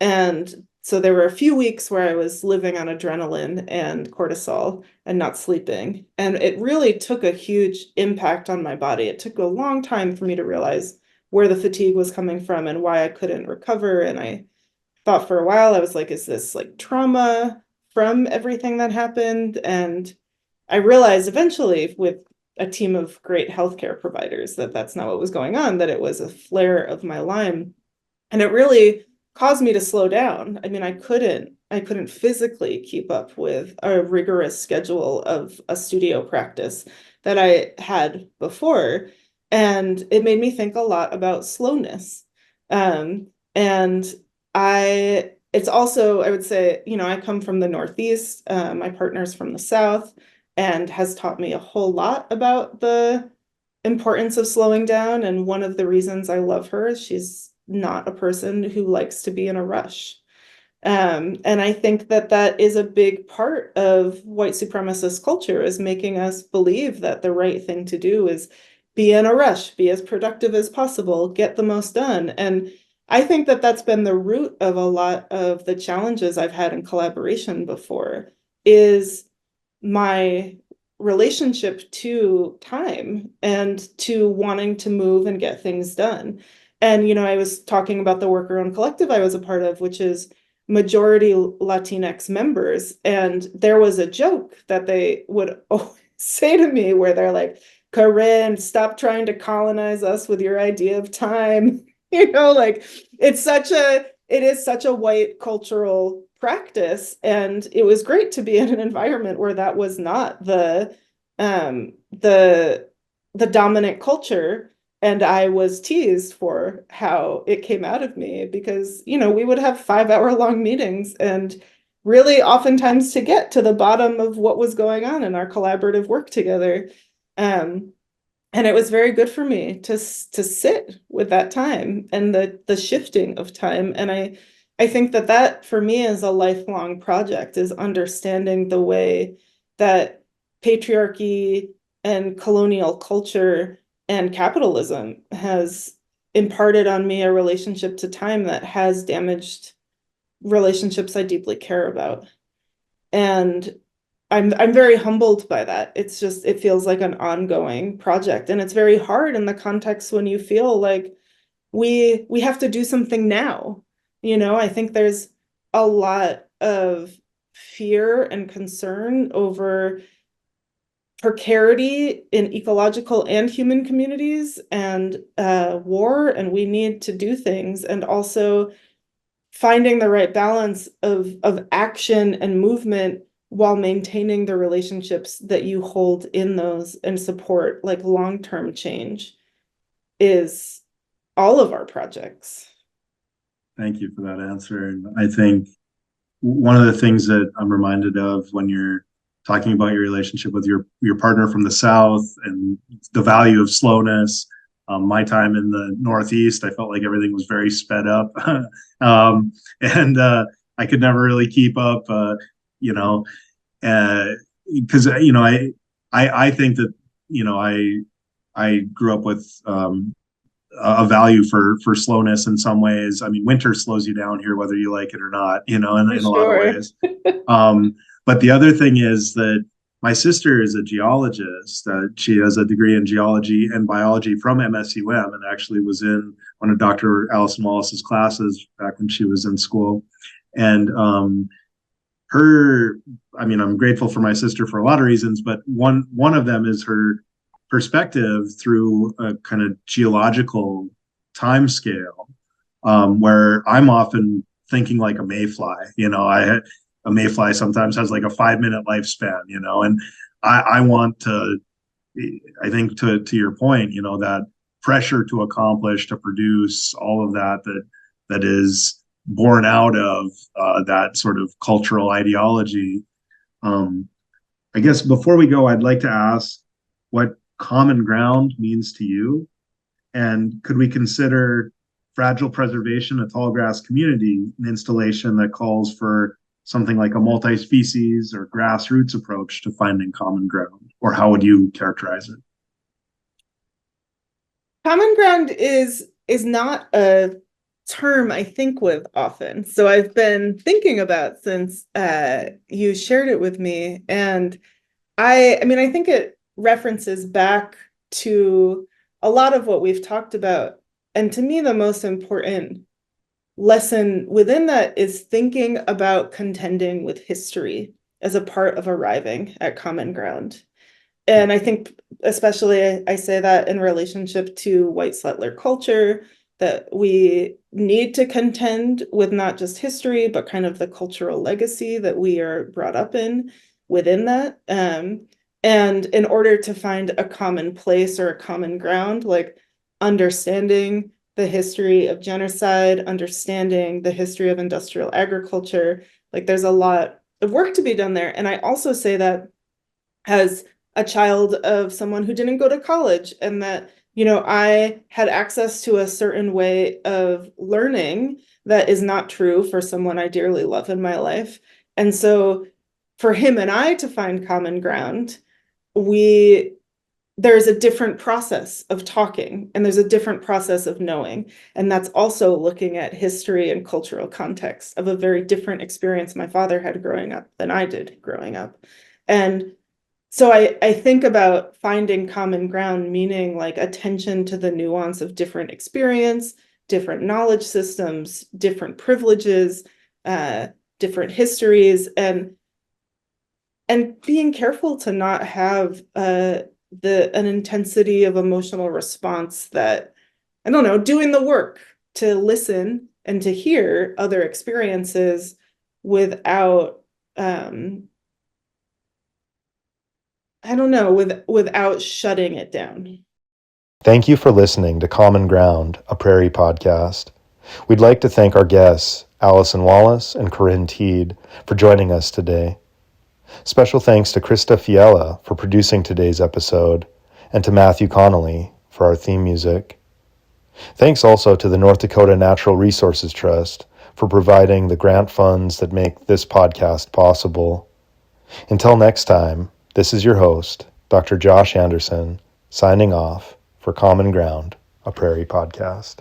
And so there were a few weeks where I was living on adrenaline and cortisol and not sleeping. And it really took a huge impact on my body. It took a long time for me to realize where the fatigue was coming from and why I couldn't recover. And I thought for a while, I was like, is this like trauma from everything that happened? And I realized eventually with a team of great healthcare providers that that's not what was going on, that it was a flare of my Lyme. And it really caused me to slow down. I mean, I couldn't physically keep up with a rigorous schedule of a studio practice that I had before. And it made me think a lot about slowness. And it's also, I would say, I come from the Northeast. My partner's from the South, and has taught me a whole lot about the importance of slowing down. And one of the reasons I love her is she's not a person who likes to be in a rush. And I think that that is a big part of white supremacist culture, is making us believe that the right thing to do is be in a rush, be as productive as possible, get the most done. And I think that that's been the root of a lot of the challenges I've had in collaboration before, is my relationship to time and to wanting to move and get things done. And, I was talking about the worker owned collective I was a part of, which is majority Latinx members. And there was a joke that they would always say to me where they're like, Corinne, stop trying to colonize us with your idea of time. Like it is such a white cultural practice. And it was great to be in an environment where that was not the dominant culture. And I was teased for how it came out of me, because, we would have 5-hour-long meetings, and really oftentimes to get to the bottom of what was going on in our collaborative work together. And it was very good for me to sit with that time and the shifting of time. And I think that for me is a lifelong project, is understanding the way that patriarchy and colonial culture and capitalism has imparted on me a relationship to time that has damaged relationships I deeply care about. And I'm very humbled by that. It feels like an ongoing project, and it's very hard in the context when you feel like we have to do something now. I think there's a lot of fear and concern over precarity in ecological and human communities, and war, and we need to do things, and also finding the right balance of action and movement while maintaining the relationships that you hold in those and support like long-term change is all of our projects. Thank you for that answer. And I think one of the things that I'm reminded of when you're talking about your relationship with your partner from the South and the value of slowness. My time in the Northeast, I felt like everything was very sped up, and I could never really keep up. Because I think that I grew up with a value for slowness in some ways. I mean, winter slows you down here, whether you like it or not. In a lot of ways. But the other thing is that my sister is a geologist. She has a degree in geology and biology from MSUM, and actually was in one of Dr. Alison Wallace's classes back when she was in school. And I'm grateful for my sister for a lot of reasons, but one of them is her perspective through a kind of geological time scale, where I'm often thinking like a mayfly. A mayfly sometimes has like a 5-minute lifespan, and I want to, I think to your point, that pressure to accomplish, to produce all of that is born out of that sort of cultural ideology. I guess before we go, I'd like to ask what common ground means to you, and could we consider Fragile Preservation, a Tallgrass Community, an installation that calls for something like a multi-species or grassroots approach to finding common ground? Or how would you characterize it? Common ground is not a term I think with often. So I've been thinking about since you shared it with me. And I think it references back to a lot of what we've talked about. And to me, the most important lesson within that is thinking about contending with history as a part of arriving at common ground. And I think especially I say that in relationship to white settler culture that we need to contend with not just history, but kind of the cultural legacy that we are brought up in within that. And in order to find a common place or a common ground, like understanding the history of genocide, understanding the history of industrial agriculture, like there's a lot of work to be done there. And I also say that as a child of someone who didn't go to college, and that, I had access to a certain way of learning that is not true for someone I dearly love in my life. And so for him and I to find common ground, there's a different process of talking, and there's a different process of knowing. And that's also looking at history and cultural context of a very different experience my father had growing up than I did growing up. And so I think about finding common ground, meaning like attention to the nuance of different experience, different knowledge systems, different privileges, different histories, and being careful to not have an intensity of emotional response that, I don't know, doing the work to listen and to hear other experiences without without shutting it down. Thank you for listening to Common Ground, a Prairie Podcast. We'd like to thank our guests, Alison Wallace and Corinne Teed, for joining us today. Special thanks to Crista Fiala for producing today's episode, and to Matthew Connolly for our theme music. Thanks also to the North Dakota Natural Resources Trust for providing the grant funds that make this podcast possible. Until next time, this is your host, Dr. Josh Anderson, signing off for Common Ground, a Prairie Podcast.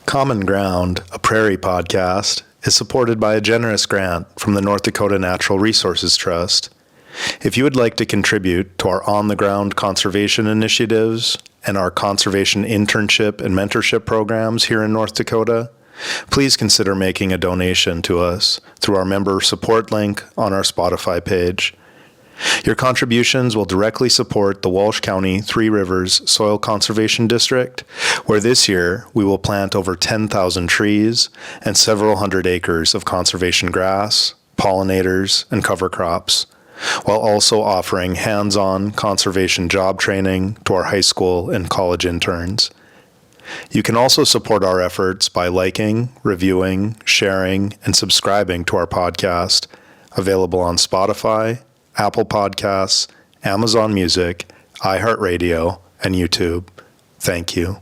Common Ground, a Prairie Podcast, is supported by a generous grant from the North Dakota Natural Resources Trust. If you would like to contribute to our on-the-ground conservation initiatives and our conservation internship and mentorship programs here in North Dakota, please consider making a donation to us through our member support link on our Spotify page. Your contributions will directly support the Walsh County Three Rivers Soil Conservation District, where this year we will plant over 10,000 trees and several hundred acres of conservation grass, pollinators, and cover crops, while also offering hands-on conservation job training to our high school and college interns. You can also support our efforts by liking, reviewing, sharing, and subscribing to our podcast, available on Spotify, Apple Podcasts, Amazon Music, iHeartRadio, and YouTube. Thank you.